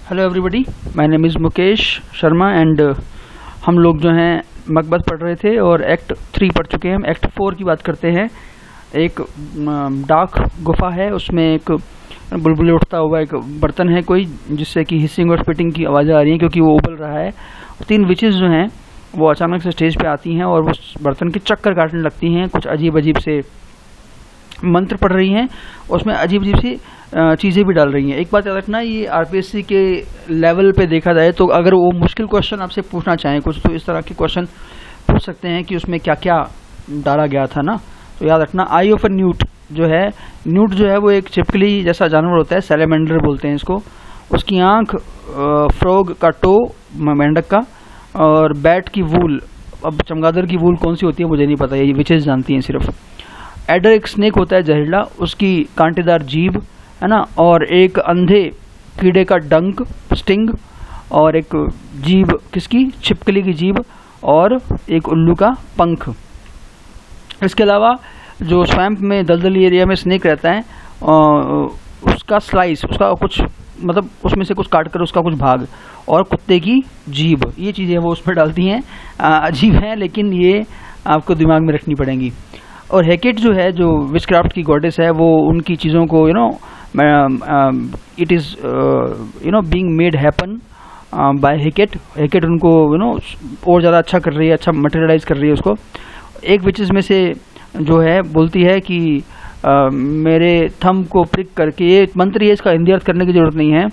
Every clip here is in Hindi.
Hello everybody, my name is Mukesh Sharma and हम लोग जो हैं मकबत पढ़ रहे थे और एक्ट 3 पढ़ चुके हैं। हम एक्ट 4 की बात करते हैं। एक डार्क गुफा है, उसमें एक बुलबुले उठता हुआ एक बर्तन है कोई, जिससे कि हिसिंग और स्पिटिंग की आवाज़ें आ रही हैं क्योंकि वो उबल रहा है। 3 विचेस जो हैं वो अचानक से स्टेज पे आती हैं और वो बर्तन के चक्कर काटने लगती हैं, कुछ अजीब अजीब से मंत्र पढ़ रही हैं, उसमें अजीब अजीब सी चीज़ें भी डाल रही हैं। एक बात याद रखना, ये आरपीएससी के लेवल पे देखा जाए तो अगर वो मुश्किल क्वेश्चन आपसे पूछना चाहें कुछ, तो इस तरह के क्वेश्चन पूछ सकते हैं कि उसमें क्या क्या डाला गया था ना। तो याद रखना, आई ऑफ अ न्यूट जो है, न्यूट जो है वो एक छिपकली जैसा जानवर होता है, सैलेमेंडर बोलते हैं इसको। उसकी आँख, फ्रॉग का टो, मेंढक का, और बैट की वूल। अब चमगादड़ की वूल कौन सी होती है मुझे नहीं पता, ये विचेस जानती हैं सिर्फ। एडर एक स्नेक होता है जहरीला, उसकी कांटेदार जीभ है ना, और एक अंधे कीड़े का डंक, स्टिंग, और एक जीभ किसकी, छिपकली की जीभ, और एक उल्लू का पंख। इसके अलावा जो स्वैम्प में दलदली एरिया में स्नेक रहता है, उसका स्लाइस, उसका कुछ मतलब उसमें से कुछ काट कर उसका कुछ भाग, और कुत्ते की जीभ, ये चीज़ें वो उसमें डालती हैं। अजीब हैं लेकिन ये आपको दिमाग में रखनी पड़ेंगी। और हेकेट जो है, जो विचक्राफ्ट की गॉडेस है, वो उनकी चीज़ों को it is being made happen by Hecate. Hecate उनको और ज़्यादा अच्छा कर रही है, अच्छा मटेरियलाइज कर रही है उसको। एक विचेस में से जो है बोलती है कि मेरे थंब को प्रिक करके, ये मंत्र है, इसका हिंदी अर्थ करने की ज़रूरत नहीं है।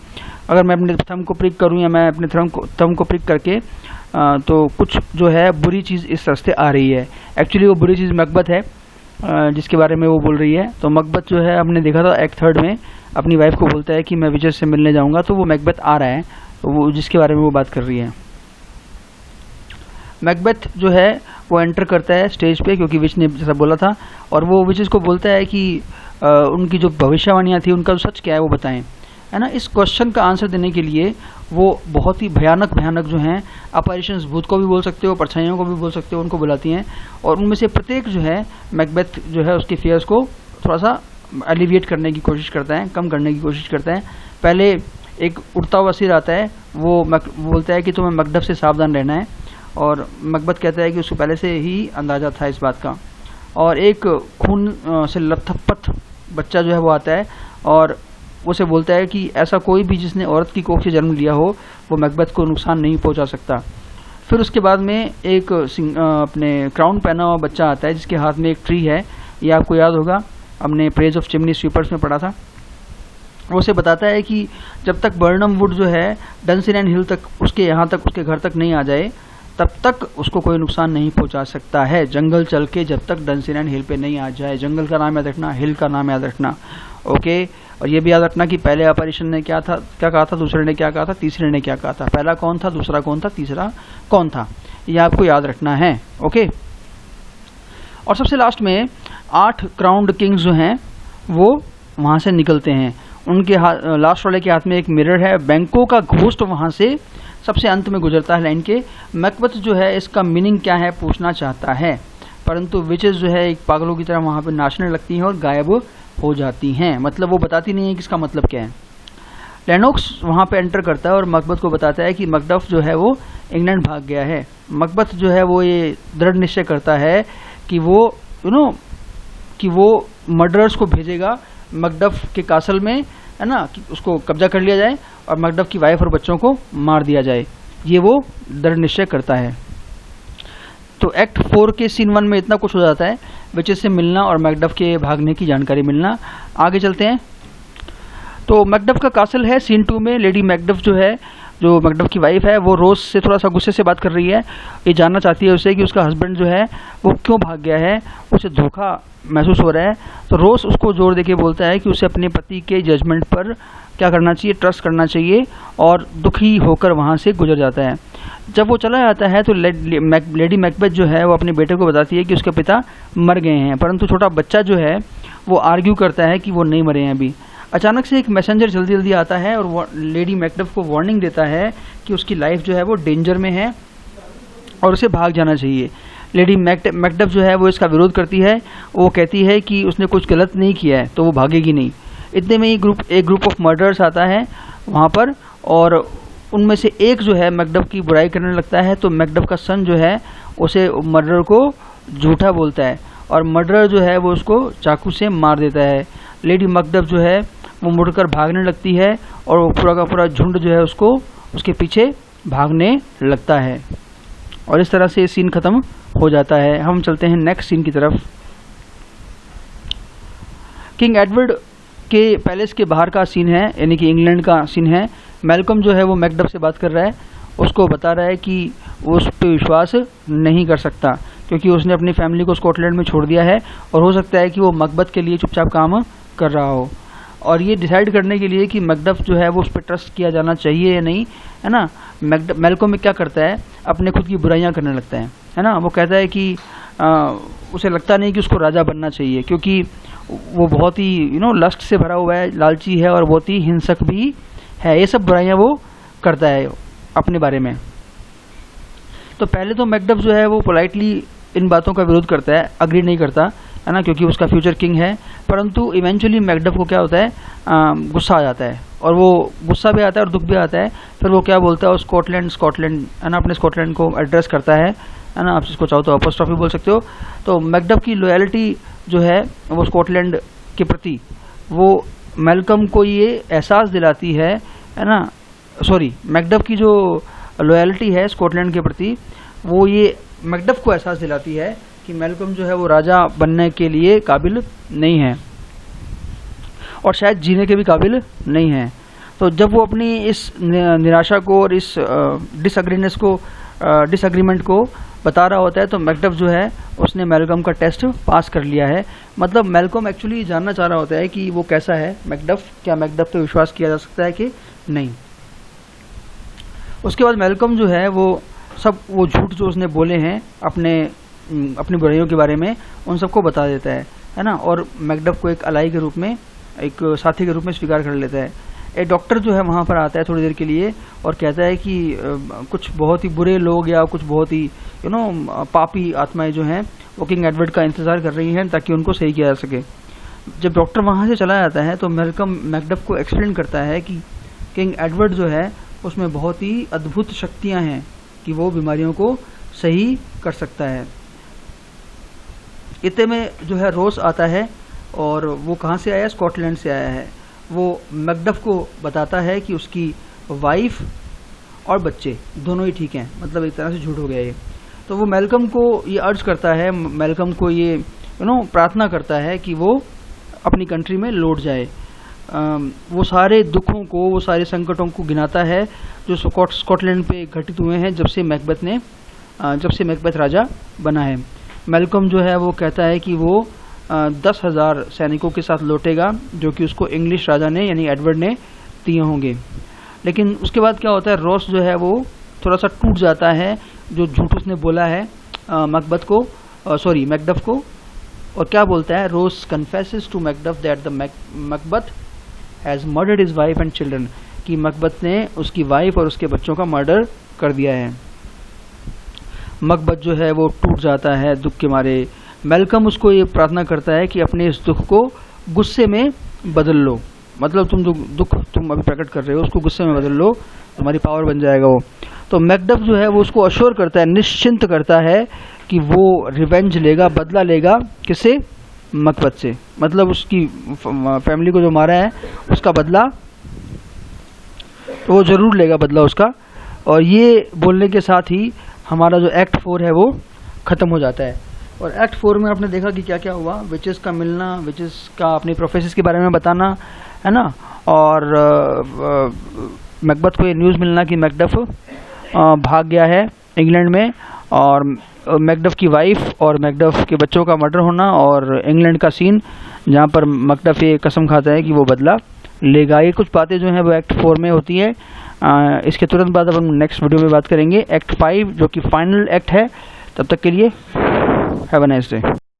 अगर मैं अपने थंब को प्रिक करूं या मैं अपने थंब को प्रिक करके तो कुछ जो है बुरी चीज़ इस रास्ते आ रही है। एक्चुअली वो बुरी चीज़ मकबत है जिसके बारे में वो बोल रही है। तो मकबत जो है हमने देखा था एक्ट 3 में, अपनी वाइफ को बोलता है कि मैं विचेस से मिलने जाऊंगा, तो वो मकबत आ रहा है, तो वो जिसके बारे में वो बात कर रही है। मैकबेथ जो है वो एंटर करता है स्टेज पे, क्योंकि विच ने जैसा बोला था, और वो विचेस को बोलता है कि उनकी जो भविष्यवाणियाँ थी उनका सच क्या है वो बताएं, है ना। इस क्वेश्चन का आंसर देने के लिए वो बहुत ही भयानक जो हैं अपैरिशंस, भूत को भी बोल सकते हो, परछाइयों को भी बोल सकते हो, उनको बुलाती हैं। और उनमें से प्रत्येक जो है मैकबेथ जो है उसके फियर्स को थोड़ा सा एलिविएट करने की कोशिश करता है, कम करने की कोशिश करता है। पहले एक उड़ता हुआ सिर आता है, वो बोलता है कि तुम्हें मकडफ से सावधान रहना है, और मकबत कहता है कि उसको पहले से ही अंदाज़ा था इस बात का। और एक खून से लथपथ बच्चा जो है वो आता है और उसे बोलता है कि ऐसा कोई भी जिसने औरत की कोख से जन्म लिया हो वो मकबत को नुकसान नहीं पहुंचा सकता। फिर उसके बाद में एक अपने क्राउन पहना हुआ बच्चा आता है जिसके हाथ में एक ट्री है, ये आपको याद होगा, हमने प्रेज ऑफ चिमनी स्वीपर्स में पढ़ा था। वो उसे बताता है कि जब तक बर्नम वुड जो है डंसिन हिल तक, उसके यहाँ तक, उसके घर तक नहीं आ जाए, तब तक उसको कोई नुकसान नहीं पहुंचा सकता है। जंगल चल के जब तक डंसिन हिल पे नहीं आ जाए, जंगल का नाम याद रखना, हिल का नाम याद रखना, ओके। और ये भी याद रखना कि पहले अपैरिशन ने क्या कहा था, दूसरे ने क्या कहा था, तीसरे ने क्या कहा था, पहला कौन था, दूसरा कौन था, तीसरा कौन था, ये आपको याद रखना है, ओके। और सबसे लास्ट में 8 क्राउन्ड किंग्स जो हैं वो वहाँ से निकलते हैं। उनके हाथ, लास्ट वाले के हाथ में एक मिरर है, बैंकों का घोस्ट वहाँ से सबसे अंत में गुजरता है लाइन के। मकबत जो है इसका मीनिंग क्या है पूछना चाहता है, परंतु विचेस जो है एक पागलों की तरह वहाँ पे नाचने लगती हैं और गायब हो जाती हैं, मतलब वो बताती नहीं है कि इसका मतलब क्या है। लेनोक्स वहाँ पे एंटर करता है और मकबत को बताता है कि मकडफ जो है वो इंग्लैंड भाग गया है। मकबत जो है वो ये दृढ़ निश्चय करता है कि वो कि वो मर्डरर्स को भेजेगा मकडफ के कासल में, है ना, कि उसको कब्जा कर लिया जाए और मकडफ की वाइफ और बच्चों को मार दिया जाए, ये वो दृढ़ निश्चय करता है। तो एक्ट 4 के सीन 1 में इतना कुछ हो जाता है, विचेस से मिलना और मैकडफ के भागने की जानकारी मिलना। आगे चलते हैं। तो मैकडफ का कासल है। सीन 2 में लेडी मैकडफ जो है, जो मैकडफ की वाइफ है, वो रोज से थोड़ा सा गुस्से से बात कर रही है। ये जानना चाहती है उसे कि उसका हस्बैंड जो है वो क्यों भाग गया है, उसे धोखा महसूस हो रहा है। तो रोज उसको जोर देके बोलता है कि उसे अपने पति के जजमेंट पर क्या करना चाहिए, ट्रस्ट करना चाहिए, और दुखी होकर वहाँ से गुजर जाता है। जब वो चला जाता है तो लेडी मैकबेथ जो है वो अपने बेटे को बताती है कि उसके पिता मर गए हैं, परंतु छोटा बच्चा जो है वो आर्ग्यू करता है कि वो नहीं मरे हैं अभी। अचानक से एक मैसेंजर जल्दी जल्दी आता है और वो लेडी मैकडफ को वार्निंग देता है कि उसकी लाइफ जो है वो डेंजर में है और उसे भाग जाना चाहिए। लेडी मैकडफ जो है वो इसका विरोध करती है, वो कहती है कि उसने कुछ गलत नहीं किया है तो वो भागेगी नहीं। इतने में ही एक ग्रुप ऑफ मर्डरर्स आता है वहाँ पर और उनमें से एक जो है मैकडफ की बुराई करने लगता है, तो मैकडफ का सन जो है उसे मर्डर को झूठा बोलता है और मर्डर जो है वो उसको चाकू से मार देता है। लेडी मैकडफ जो है वो मुड़कर भागने लगती है और वो पूरा का पूरा झुंड जो है उसको उसके पीछे भागने लगता है और इस तरह से सीन ख़त्म हो जाता है। हम चलते हैं नेक्स्ट सीन की तरफ। किंग एडवर्ड के पैलेस के बाहर का सीन है, यानी कि इंग्लैंड का सीन है। मैल्कम जो है वो मैकडफ से बात कर रहा है, उसको बता रहा है कि वो उस पर विश्वास नहीं कर सकता क्योंकि उसने अपनी फैमिली को स्कॉटलैंड में छोड़ दिया है और हो सकता है कि वो मकबत के लिए चुपचाप काम कर रहा हो। और ये डिसाइड करने के लिए कि मैकडफ जो है वो उस पर ट्रस्ट किया जाना चाहिए या नहीं, है ना, मैल्कम में क्या करता है, अपने खुद की बुराइयां करने लगता है ना। वो कहता है कि उसे लगता नहीं कि उसको राजा बनना चाहिए क्योंकि वो बहुत ही लस्ट से भरा हुआ है, लालची है और बहुत ही हिंसक भी है। ये सब बुराइयां वो करता है अपने बारे में। तो पहले तो मैकडफ जो है वो पोलाइटली इन बातों का विरोध करता है, अग्री नहीं करता, है ना, क्योंकि उसका फ्यूचर किंग है। परंतु इवेंचुअली मैकडफ को क्या होता है, गुस्सा आ जाता है और वो गुस्सा भी आता है और दुख भी आता है। फिर वो क्या बोलता है, वो स्कॉटलैंड है ना, अपने स्कॉटलैंड को एड्रेस करता है ना, आप जिसको चाहो तो अपोस्ट्रोफी बोल सकते हो। तो मैकडफ की लॉयल्टी जो है वो स्कॉटलैंड के प्रति वो मैल्कम को ये एहसास दिलाती है ना, सॉरी, मैकडफ की जो लॉयल्टी है स्कॉटलैंड के प्रति वो ये मैकडफ को एहसास दिलाती है कि मैल्कम जो है वो राजा बनने के लिए काबिल नहीं है और शायद जीने के भी काबिल नहीं है। तो जब वो अपनी इस निराशा को और इस डिसएग्रीमेंट को बता रहा होता है तो मैकडफ जो है उसने मैल्कम का टेस्ट पास कर लिया है। मतलब मैल्कम एक्चुअली जानना चाह रहा होता है कि वो कैसा है मैकडफ, क्या मैकडफ पे विश्वास किया जा सकता है कि नहीं। उसके बाद मैल्कम जो है वो वो झूठ जो उसने बोले हैं अपनी बुराइयों के बारे में उन सबको बता देता है ना, और मैकडफ को एक अलाई के रूप में, एक साथी के रूप में स्वीकार कर लेता है। एक डॉक्टर जो है वहाँ पर आता है थोड़ी देर के लिए और कहता है कि कुछ बहुत ही बुरे लोग या कुछ बहुत ही पापी आत्माएं जो हैं वो किंग एडवर्ड का इंतज़ार कर रही हैं ताकि उनको सही किया जा सके। जब डॉक्टर वहाँ से चला जाता है तो मैल्कम मैकडफ को एक्सप्लेन करता है कि किंग एडवर्ड जो है उसमें बहुत ही अद्भुत शक्तियाँ हैं कि वो बीमारियों को सही कर सकता है। इतने में जो है रोस आता है और वो कहाँ से आया है, स्कॉटलैंड से आया है। वो मैकडफ को बताता है कि उसकी वाइफ और बच्चे दोनों ही ठीक हैं, मतलब एक तरह से झूठ हो गया ये। तो वो मैल्कम को ये अर्ज करता है, मैल्कम को ये प्रार्थना करता है कि वो अपनी कंट्री में लौट जाए। वो सारे दुखों को, वो सारे संकटों को गिनाता है जो स्कॉटलैंड पे घटित हुए हैं जब से मैकबेथ राजा बना है। मैल्कम जो है वो कहता है कि वो 10,000 सैनिकों के साथ लौटेगा जो कि उसको इंग्लिश राजा ने यानी एडवर्ड ने दिए होंगे। लेकिन उसके बाद क्या होता है, रोस जो है वो थोड़ा सा टूट जाता है जो झूठ उसने बोला है मैकडफ को, और क्या बोलता है, Ross confesses to Macduff that the Macbeth has murdered his wife and children, कि मैकबेथ ने उसकी वाइफ और उसके बच्चों का मर्डर कर दिया है। मैकबेथ जो है वो टूट जाता है दुख के मारे। मैल्कम उसको ये प्रार्थना करता है कि अपने इस दुख को गुस्से में बदल लो, मतलब तुम जो दुख तुम अभी प्रकट कर रहे हो उसको गुस्से में बदल लो, तुम्हारी पावर बन जाएगा वो। तो मैकडफ जो है वो उसको अश्योर करता है, निश्चिंत करता है कि वो रिवेंज लेगा, बदला लेगा, किससे, मैकबेथ से, मतलब उसकी फैमिली को जो मारा है उसका बदला तो वो ज़रूर लेगा, बदला उसका। और ये बोलने के साथ ही हमारा जो एक्ट 4 है वो ख़त्म हो जाता है। और एक्ट 4 में आपने देखा कि क्या क्या हुआ, विचेस का मिलना, विचेस का अपनी प्रोफेसिस के बारे में बताना, है ना, और मैकबेथ को ये न्यूज़ मिलना कि मैकडफ भाग गया है इंग्लैंड में, और मैकडफ की वाइफ और मैकडफ के बच्चों का मर्डर होना, और इंग्लैंड का सीन जहाँ पर मैकडफ ये कसम खाता है कि वो बदला लेगा। ये कुछ बातें जो हैं वो एक्ट 4 में होती है। इसके तुरंत बाद अब हम नेक्स्ट वीडियो में बात करेंगे एक्ट 5 जो कि फाइनल एक्ट है। तब तक के लिए हैव अ नाइस डे।